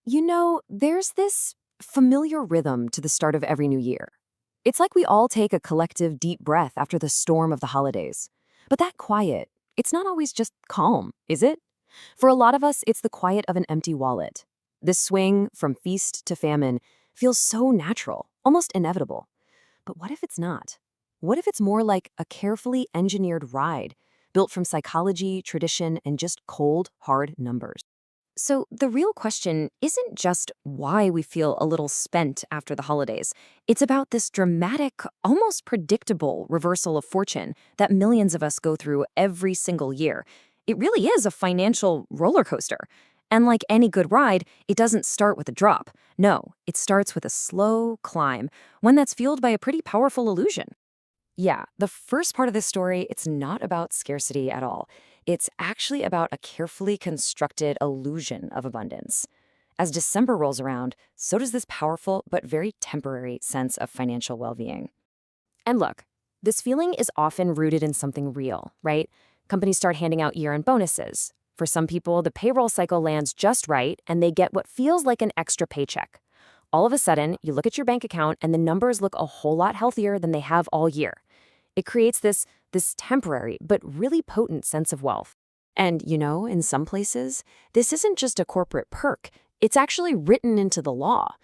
There's this familiar rhythm to the start of every new year. It's like we all take a collective deep breath after the storm of the holidays. But that quiet, it's not always just calm, is it? For a lot of us, it's the quiet of an empty wallet. This swing from feast to famine feels so natural, almost inevitable. But what if it's not? What if it's more like a carefully engineered ride, built from psychology, tradition, and just cold, hard numbers? So, the real question isn't just why we feel a little spent after the holidays. It's about this dramatic, almost predictable reversal of fortune that millions of us go through every single year. It really is a financial roller coaster. And like any good ride, it doesn't start with a drop. No, it starts with a slow climb, one that's fueled by a pretty powerful illusion. Yeah, the first part of this story, it's not about scarcity at all. It's actually about a carefully constructed illusion of abundance. As December rolls around, so does this powerful but very temporary sense of financial well-being. And look, this feeling is often rooted in something real, right? Companies start handing out year-end bonuses. For some people, the payroll cycle lands just right, and they get what feels like an extra paycheck. All of a sudden, you look at your bank account and the numbers look a whole lot healthier than they have all year. It creates this temporary but really potent sense of wealth. And in some places, this isn't just a corporate perk. It's actually written into the law.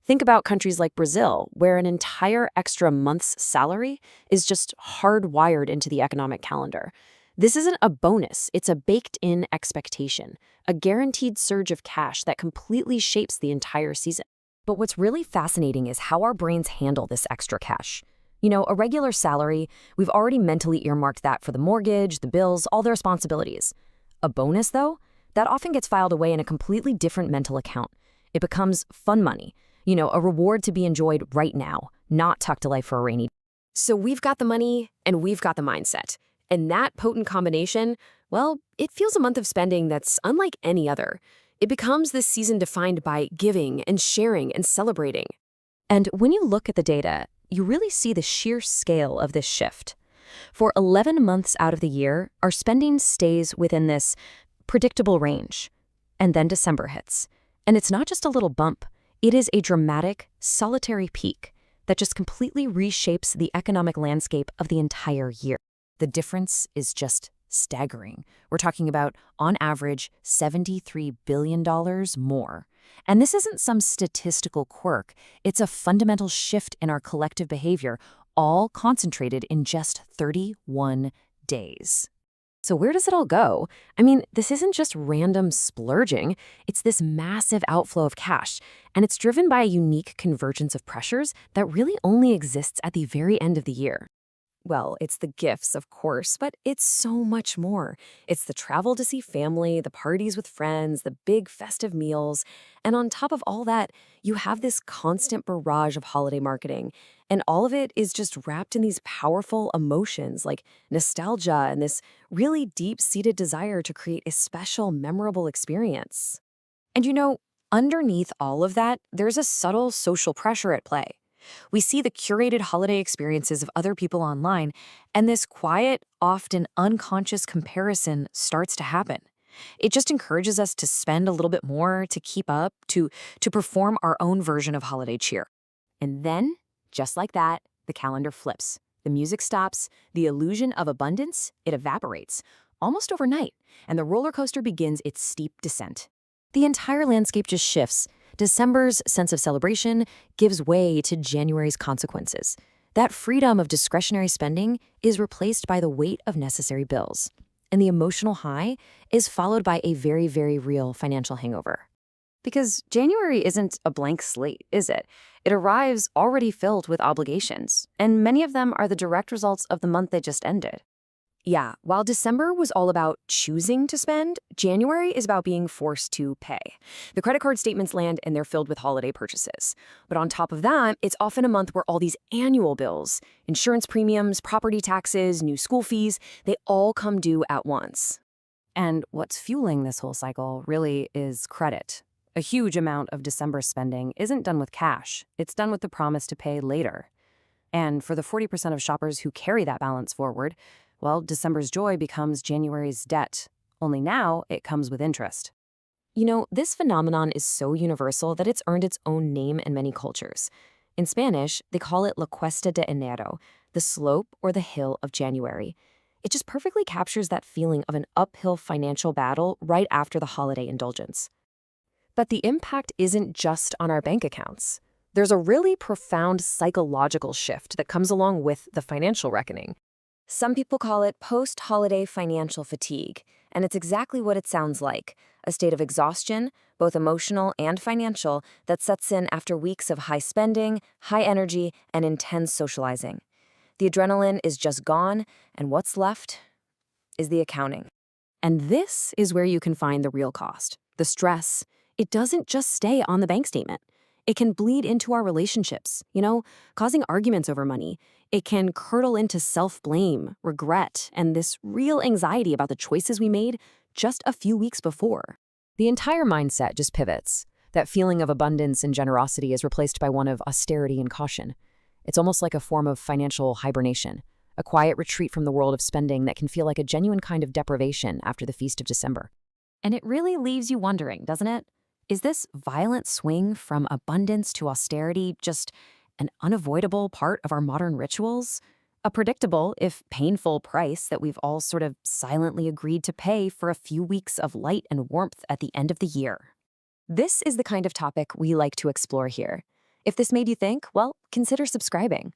Think about countries like Brazil, where an entire extra month's salary is just hardwired into the economic calendar. This isn't a bonus, it's a baked-in expectation, a guaranteed surge of cash that completely shapes the entire season. But what's really fascinating is how our brains handle this extra cash. A regular salary, we've already mentally earmarked that for the mortgage, the bills, all the responsibilities. A bonus, though, that often gets filed away in a completely different mental account. It becomes fun money, a reward to be enjoyed right now, not tucked away for a rainy day. So we've got the money and we've got the mindset. And that potent combination, well, it fuels a month of spending that's unlike any other. It becomes this season defined by giving and sharing and celebrating. And when you look at the data, you really see the sheer scale of this shift. For 11 months out of the year, our spending stays within this predictable range. And then December hits. And it's not just a little bump. It is a dramatic, solitary peak that just completely reshapes the economic landscape of the entire year. The difference is just staggering. We're talking about, on average, $73 billion more. And this isn't some statistical quirk. It's a fundamental shift in our collective behavior, all concentrated in just 31 days. So where does it all go? I mean, this isn't just random splurging. It's this massive outflow of cash, and it's driven by a unique convergence of pressures that really only exists at the very end of the year. Well, it's the gifts, of course, but it's so much more. It's the travel to see family, the parties with friends, the big festive meals. And on top of all that, you have this constant barrage of holiday marketing. And all of it is just wrapped in these powerful emotions like nostalgia and this really deep-seated desire to create a special, memorable experience. And underneath all of that, there's a subtle social pressure at play. We see the curated holiday experiences of other people online, and this quiet, often unconscious comparison starts to happen. It just encourages us to spend a little bit more, to keep up, to perform our own version of holiday cheer. And then, just like that, the calendar flips. The music stops, the illusion of abundance, it evaporates, almost overnight, and the roller coaster begins its steep descent. The entire landscape just shifts. December's sense of celebration gives way to January's consequences. That freedom of discretionary spending is replaced by the weight of necessary bills. And the emotional high is followed by a very, very real financial hangover. Because January isn't a blank slate, is it? It arrives already filled with obligations, and many of them are the direct results of the month that just ended. Yeah, while December was all about choosing to spend, January is about being forced to pay. The credit card statements land and they're filled with holiday purchases. But on top of that, it's often a month where all these annual bills, insurance premiums, property taxes, new school fees, they all come due at once. And what's fueling this whole cycle really is credit. A huge amount of December spending isn't done with cash. It's done with the promise to pay later. And for the 40% of shoppers who carry that balance forward, well, December's joy becomes January's debt. Only now, it comes with interest. This phenomenon is so universal that it's earned its own name in many cultures. In Spanish, they call it La Cuesta de Enero, the slope or the hill of January. It just perfectly captures that feeling of an uphill financial battle right after the holiday indulgence. But the impact isn't just on our bank accounts. There's a really profound psychological shift that comes along with the financial reckoning. Some people call it post-holiday financial fatigue, and it's exactly what it sounds like, a state of exhaustion, both emotional and financial, that sets in after weeks of high spending, high energy, and intense socializing. The adrenaline is just gone, and what's left is the accounting. And this is where you can find the real cost, the stress. It doesn't just stay on the bank statement. It can bleed into our relationships, causing arguments over money. It can curdle into self-blame, regret, and this real anxiety about the choices we made just a few weeks before. The entire mindset just pivots. That feeling of abundance and generosity is replaced by one of austerity and caution. It's almost like a form of financial hibernation, a quiet retreat from the world of spending that can feel like a genuine kind of deprivation after the feast of December. And it really leaves you wondering, doesn't it? Is this violent swing from abundance to austerity just an unavoidable part of our modern rituals? A predictable, if painful, price that we've all sort of silently agreed to pay for a few weeks of light and warmth at the end of the year? This is the kind of topic we like to explore here. If this made you think, well, consider subscribing.